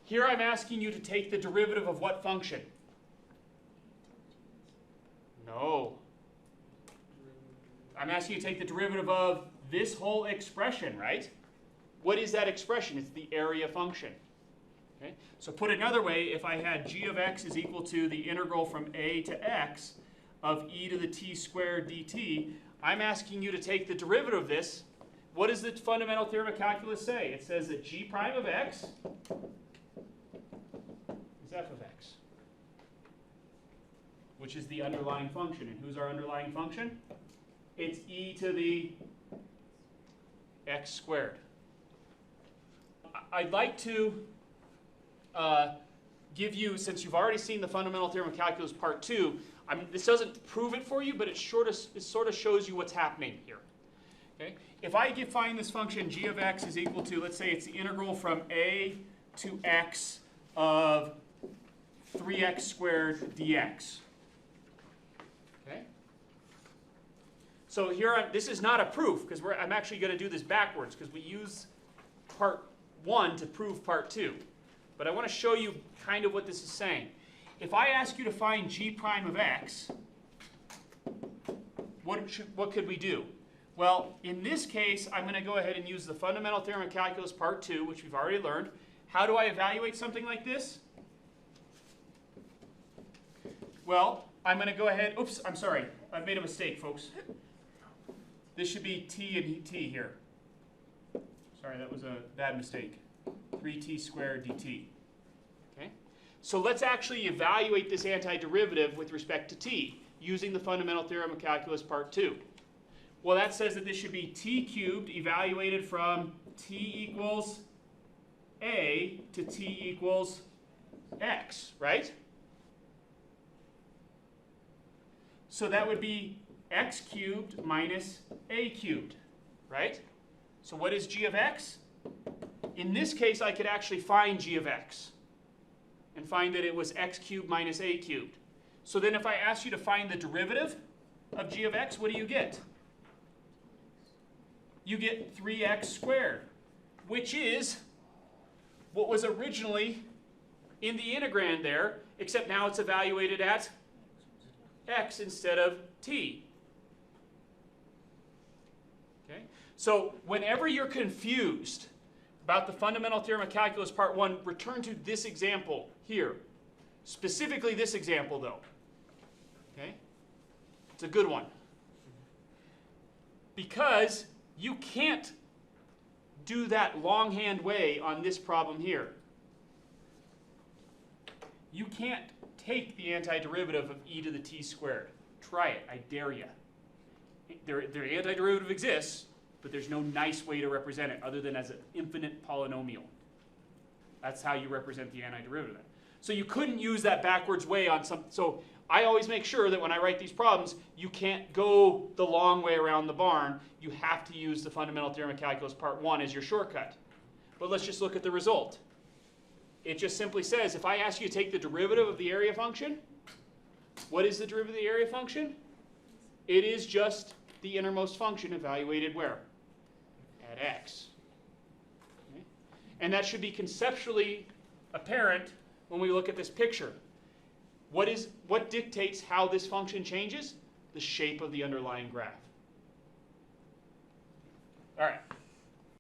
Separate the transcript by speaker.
Speaker 1: Here I'm asking you to take the derivative of what function? No. I'm asking you to take the derivative of this whole expression, right? What is that expression? It's the area function. Okay? So put another way, if I had g of x is equal to the integral from a to x of e to the t squared dt, I'm asking you to take the derivative of this. What does the fundamental theorem of calculus say? It says that g prime of x is f of x, which is the underlying function. And who's our underlying function? It's e to the x squared. I'd like to give you, since you've already seen the fundamental theorem of calculus part 2, this doesn't prove it for you, but it sort of shows you what's happening here. Okay? If I find this function g of x is equal to, let's say it's the integral from a to x of 3x squared dx. Okay? So here, this is not a proof, because I'm actually going to do this backwards, because we use part 1 to prove part 2. But I want to show you kind of what this is saying. If I ask you to find g prime of x, what could we do? Well, in this case, I'm going to go ahead and use the fundamental theorem of calculus part 2, which we've already learned. How do I evaluate something like this? Well, I'm going to go ahead, oops, I'm sorry, I've made a mistake, folks. This should be t and t here. Sorry, that was a bad mistake. 3t squared dt. Okay? So let's actually evaluate this antiderivative with respect to t, using the fundamental theorem of calculus part 2. Well, that says that this should be t cubed evaluated from t equals a to t equals x, right? So that would be x cubed minus a cubed, right? So what is g of x? In this case, I could actually find g of x and find that it was x cubed minus a cubed. So then if I ask you to find the derivative of g of x, what do you get? You get 3x squared, which is what was originally in the integrand there, except now it's evaluated at x instead of t. Okay? So whenever you're confused about the fundamental theorem of calculus part 1, return to this example here. Specifically this example, though. Okay? It's a good one. Because you can't do that longhand way on this problem here. You can't take the antiderivative of e to the t squared. Try it, I dare you. The antiderivative exists, but there's no nice way to represent it other than as an infinite polynomial. That's how you represent the antiderivative. So you couldn't use that backwards way on some. So I always make sure that when I write these problems, you can't go the long way around the barn. You have to use the fundamental theorem of calculus part 1 as your shortcut. But let's just look at the result. It just simply says, if I ask you to take the derivative of the area function, what is the derivative of the area function? It is just the innermost function evaluated where? At x. Okay? And that should be conceptually apparent when we look at this picture. What dictates how this function changes? The shape of the underlying graph. All right.